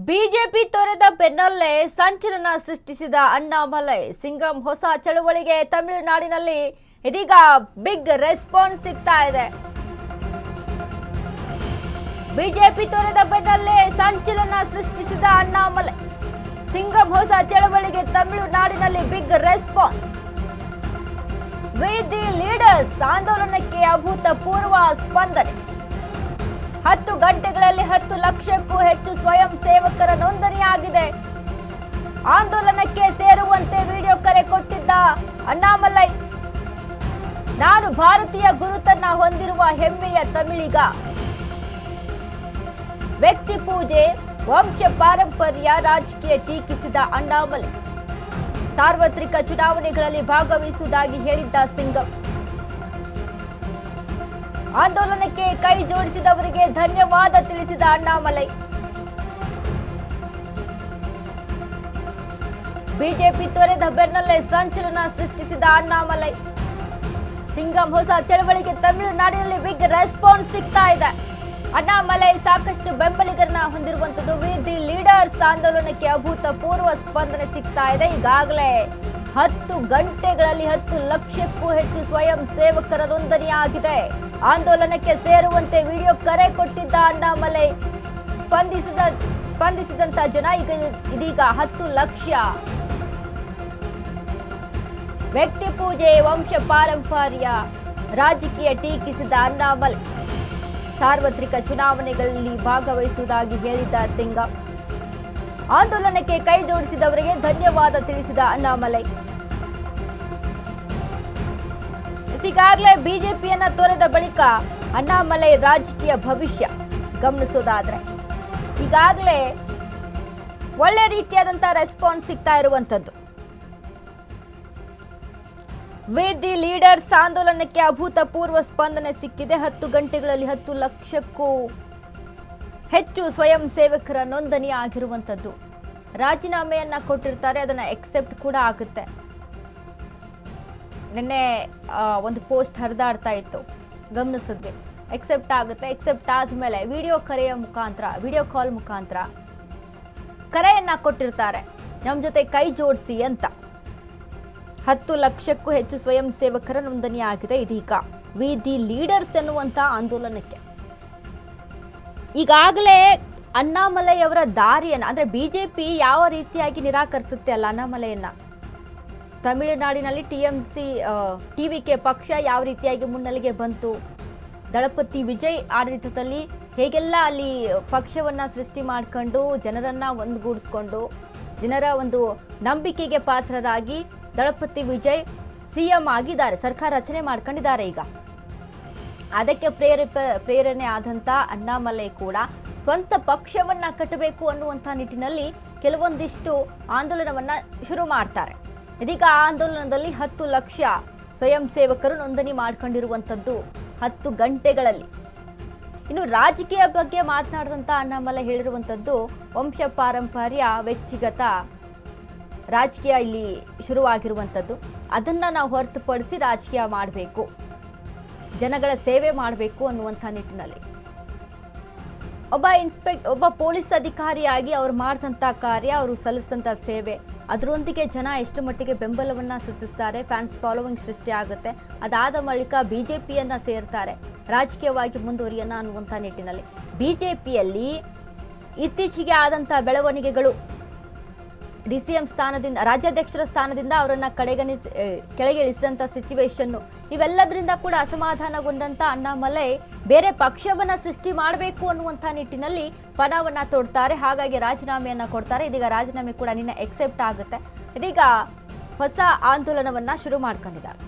BJP ತೊರೆದ ಬೆನ್ನಲ್ಲೇ ಸಂಚಲನ ಸೃಷ್ಟಿಸಿದ ಅಣ್ಣಾಮಲೈ ಸಿಂಗಂ ಹೊಸ ಚಳುವಳಿಗೆ ತಮಿಳುನಾಡಿನಲ್ಲಿ ಇದೀಗ ಬಿಗ್ ರೆಸ್ಪಾನ್ಸ್ ಸಿಗ್ತಾ ಇದೆ. ಬಿಜೆಪಿ ತೊರೆದ ಬೆನ್ನಲ್ಲೇ ಸಂಚಲನ ಸೃಷ್ಟಿಸಿದ ಅಣ್ಣಾಮಲೈ ಸಿಂಗಂ ಹೊಸ ಚಳುವಳಿಗೆ ತಮಿಳುನಾಡಿನಲ್ಲಿ big response. We the leaders ಆಂದೋಲನಕ್ಕೆ ಅಭೂತಪೂರ್ವ ಸ್ಪಂದನೆ. 10 ಗಂಟೆಗಳಲ್ಲಿ 10 ಲಕ್ಷಕ್ಕೂ ಹೆಚ್ಚು ಸ್ವಯಂ ಸೇವಕರ ನೋಂದಣಿಯಾಗಿದೆ. ಆಂದೋಲನಕ್ಕೆ ಸೇರುವಂತೆ ವಿಡಿಯೋ ಕರೆ ಕೊಟ್ಟಿದ್ದ ಅಣ್ಣಾಮಲೈ, ನಾನು ಭಾರತೀಯ ಗುರುತನ್ನ ಹೊಂದಿರುವ ಹೆಮ್ಮೆಯ ತಮಿಳಿಗ. ವ್ಯಕ್ತಿ ಪೂಜೆ, ವಂಶ ಪಾರಂಪರ್ಯ, ರಾಜಕೀಯ ಟೀಕಿಸಿದ ಅಣ್ಣಾಮಲೈ ಸಾರ್ವತ್ರಿಕ ಚುನಾವಣೆಗಳಲ್ಲಿ ಭಾಗವಹಿಸುವುದಾಗಿ ಹೇಳಿದ್ದ ಸಿಂಗಂ. ಆಂದೋಲನಕ್ಕೆ ಕೈ ಜೋಡಿಸಿದವರಿಗೆ ಧನ್ಯವಾದ ತಿಳಿಸಿದ ಅಣ್ಣಾಮಲೈ. ಬಿಜೆಪಿ ತೊರೆದ ಬೆನ್ನಲ್ಲೇ ಸಂಚಲನ ಸೃಷ್ಟಿಸಿದ ಅಣ್ಣಾಮಲೈ ಸಿಂಗಂ ಹೊಸ ಚಳವಳಿಗೆ ತಮಿಳುನಾಡಿನಲ್ಲಿ ಬಿಗ್ ರೆಸ್ಪಾನ್ಸ್ ಸಿಗ್ತಾ ಇದೆ. ಅಣ್ಣಾಮಲೈ ಸಾಕಷ್ಟು ಬೆಂಬಲಿಗರನ್ನ ಹೊಂದಿರುವಂತದ್ದು. ವಿ ದಿ ಲೀಡರ್ಸ್ ಆಂದೋಲನಕ್ಕೆ ಅಭೂತಪೂರ್ವ ಸ್ಪಂದನೆ ಸಿಗ್ತಾ ಇದೆ. ಈಗಾಗಲೇ 10 ಗಂಟೆಗಳಲ್ಲಿ 10 ಲಕ್ಷಕ್ಕೂ ಹೆಚ್ಚು ಸ್ವಯಂ ಸೇವಕರ ನೋಂದಣಿಯಾಗಿದೆ. ಆಂದೋಲನಕ್ಕೆ ಸೇರುವಂತೆ ವಿಡಿಯೋ ಕರೆ ಕೊಟ್ಟಿದ್ದ ಅಣ್ಣಾಮಲೈ ಸ್ಪಂದಿಸಿದಂತ ಜನ ಇದೀಗ 10 ಲಕ್ಷ. ವ್ಯಕ್ತಿ ಪೂಜೆ, ವಂಶ ಪಾರಂಪರ್ಯ, ರಾಜಕೀಯ ಟೀಕಿಸಿದ ಅಣ್ಣಾಮಲೈ ಸಾರ್ವತ್ರಿಕ ಚುನಾವಣೆಗಳಲ್ಲಿ ಭಾಗವಹಿಸುವುದಾಗಿ ಹೇಳಿದ್ದ ಸಿಂಗಂ. ಆಂದೋಲನಕ್ಕೆ ಕೈ ಜೋಡಿಸಿದವರಿಗೆ ಧನ್ಯವಾದ ತಿಳಿಸಿದ ಅಣ್ಣಾಮಲೈ. ಈಗಾಗಲೇ ಬಿಜೆಪಿಯನ್ನ ತೊರೆದ ಬಳಿಕ ಅಣ್ಣಾಮಲೈ ರಾಜಕೀಯ ಭವಿಷ್ಯ ಗಮನಿಸೋದಾದ್ರೆ ಈಗಾಗಲೇ ಒಳ್ಳೆ ರೀತಿಯಾದಂತಹ ರೆಸ್ಪಾನ್ಸ್ ಸಿಗ್ತಾ ಇರುವಂತದ್ದು. ವಿ ದಿ ಲೀಡರ್ಸ್ ಆಂದೋಲನಕ್ಕೆ ಅಭೂತಪೂರ್ವ ಸ್ಪಂದನೆ ಸಿಕ್ಕಿದೆ. 10 ಗಂಟೆಗಳಲ್ಲಿ 10 ಲಕ್ಷಕ್ಕೂ ಹೆಚ್ಚು ಸ್ವಯಂ ಸೇವಕರ ನೋಂದಣಿ ಆಗಿರುವಂತದ್ದು. ರಾಜೀನಾಮೆಯನ್ನ ಕೊಟ್ಟಿರ್ತಾರೆ, ಅದನ್ನ ಎಕ್ಸೆಪ್ಟ್ ಕೂಡ ಆಗುತ್ತೆ. ನಿನ್ನೆ ಒಂದು ಪೋಸ್ಟ್ ಹರಿದಾಡ್ತಾ ಇತ್ತು, ಗಮನಿಸಿದ್ವಿ. ಎಕ್ಸೆಪ್ಟ್ ಆಗುತ್ತೆ. ಎಕ್ಸೆಪ್ಟ್ ಆದ್ಮೇಲೆ ವಿಡಿಯೋ ಕಾಲ್ ಮುಖಾಂತರ ಕರೆಯನ್ನ ಕೊಟ್ಟಿರ್ತಾರೆ, ನಮ್ಮ ಜೊತೆ ಕೈ ಜೋಡಿಸಿ ಅಂತ. 10 ಲಕ್ಷಕ್ಕೂ ಹೆಚ್ಚು ಸ್ವಯಂ ಸೇವಕರ ನೋಂದಣಿ ಆಗಿದೆ ಇದೀಗ ವಿ ದಿ ಲೀಡರ್ಸ್ ಎನ್ನುವಂತ ಆಂದೋಲನಕ್ಕೆ. ಈಗಾಗಲೇ ಅಣ್ಣಾಮಲೈ ಅವರ ದಾರಿಯನ್ನ, ಅಂದ್ರೆ ಬಿಜೆಪಿ ಯಾವ ರೀತಿಯಾಗಿ ನಿರಾಕರಿಸುತ್ತೆ ಅಲ್ಲ ಅಣ್ಣಾಮಲೈಯನ್ನ, ತಮಿಳುನಾಡಿನಲ್ಲಿ ಟಿವಿಕೆ ಪಕ್ಷ ಯಾವ ರೀತಿಯಾಗಿ ಮುನ್ನೆಲೆಗೆ ಬಂತು, ದಳಪತಿ ವಿಜಯ್ ಆಡಳಿತದಲ್ಲಿ ಹೇಗೆಲ್ಲ ಅಲ್ಲಿ ಪಕ್ಷವನ್ನ ಸೃಷ್ಟಿ ಮಾಡ್ಕೊಂಡು ಜನರನ್ನ ಒಂದುಗೂಡಿಸ್ಕೊಂಡು ಜನರ ಒಂದು ನಂಬಿಕೆಗೆ ಪಾತ್ರರಾಗಿ ದಳಪತಿ ವಿಜಯ್ ಸಿಎಂ ಆಗಿದ್ದಾರೆ, ಸರ್ಕಾರ ರಚನೆ ಮಾಡ್ಕೊಂಡಿದ್ದಾರೆ. ಈಗ ಅದಕ್ಕೆ ಪ್ರೇರಣೆ ಆದಂತ ಅಣ್ಣಾಮಲೈ ಕೂಡ ಸ್ವಂತ ಪಕ್ಷವನ್ನ ಕಟ್ಟಬೇಕು ಅನ್ನುವಂಥ ನಿಟ್ಟಿನಲ್ಲಿ ಕೆಲವೊಂದಿಷ್ಟು ಆಂದೋಲನವನ್ನ ಶುರು ಮಾಡ್ತಾರೆ. ಇದೀಗ ಆಂದೋಲನದಲ್ಲಿ 10 ಲಕ್ಷ ಸ್ವಯಂ ಸೇವಕರು ನೋಂದಣಿ ಮಾಡ್ಕೊಂಡಿರುವಂಥದ್ದು 10 ಗಂಟೆಗಳಲ್ಲಿ. ಇನ್ನು ರಾಜಕೀಯ ಬಗ್ಗೆ ಮಾತನಾಡಿದಂಥ ಅಣ್ಣಾಮಲೈ ಹೇಳಿರುವಂಥದ್ದು, ವಂಶ ಪಾರಂಪರ್ಯ, ವ್ಯಕ್ತಿಗತ ರಾಜಕೀಯ ಇಲ್ಲಿ ಶುರುವಾಗಿರುವಂಥದ್ದು, ಅದನ್ನ ನಾವು ಹೊರತುಪಡಿಸಿ ರಾಜಕೀಯ ಮಾಡಬೇಕು, ಜನಗಳ ಸೇವೆ ಮಾಡಬೇಕು ಅನ್ನುವಂಥ ನಿಟ್ಟಿನಲ್ಲಿ ಒಬ್ಬ ಪೊಲೀಸ್ ಅಧಿಕಾರಿಯಾಗಿ ಅವ್ರು ಮಾಡಿದಂಥ ಕಾರ್ಯ, ಅವರು ಸಲ್ಲಿಸಿದಂಥ ಸೇವೆ, ಅದರೊಂದಿಗೆ ಜನ ಎಷ್ಟು ಮಟ್ಟಿಗೆ ಬೆಂಬಲವನ್ನ ಸೂಚಿಸ್ತಾರೆ, ಫ್ಯಾನ್ಸ್ ಫಾಲೋವಿಂಗ್ ಸೃಷ್ಟಿ ಆಗುತ್ತೆ. ಅದಾದ ಬಳಿಕ ಬಿಜೆಪಿಯನ್ನ ಸೇರ್ತಾರೆ, ರಾಜಕೀಯವಾಗಿ ಮುಂದುವರಿಯೋಣ ಅನ್ನುವಂಥ ನಿಟ್ಟಿನಲ್ಲಿ. ಬಿಜೆಪಿಯಲ್ಲಿ ಇತ್ತೀಚೆಗೆ ಆದಂಥ ಬೆಳವಣಿಗೆಗಳು, ಡಿಸಿಎಂ ಸ್ಥಾನದಿಂದ, ರಾಜ್ಯಾಧ್ಯಕ್ಷರ ಸ್ಥಾನದಿಂದ ಅವರನ್ನ ಕೆಳಗಿಳಿಸಿದಂಥ ಸಿಚುವೇಶನ್ನು, ಇವೆಲ್ಲದರಿಂದ ಕೂಡ ಅಸಮಾಧಾನಗೊಂಡಂತ ಅಣ್ಣಾಮಲೈ ಬೇರೆ ಪಕ್ಷವನ್ನ ಸೃಷ್ಟಿ ಮಾಡಬೇಕು ಅನ್ನುವಂಥ ನಿಟ್ಟಿನಲ್ಲಿ ಪಣವನ್ನ ತೊಡ್ತಾರೆ. ಹಾಗಾಗಿ ರಾಜೀನಾಮೆಯನ್ನ ಕೊಡ್ತಾರೆ. ಇದೀಗ ರಾಜೀನಾಮೆ ಕೂಡ ನಿನ್ನೆ ಎಕ್ಸೆಪ್ಟ್ ಆಗುತ್ತೆ. ಇದೀಗ ಹೊಸ ಆಂದೋಲನವನ್ನ ಶುರು ಮಾಡ್ಕೊಂಡಿದ್ದಾರೆ.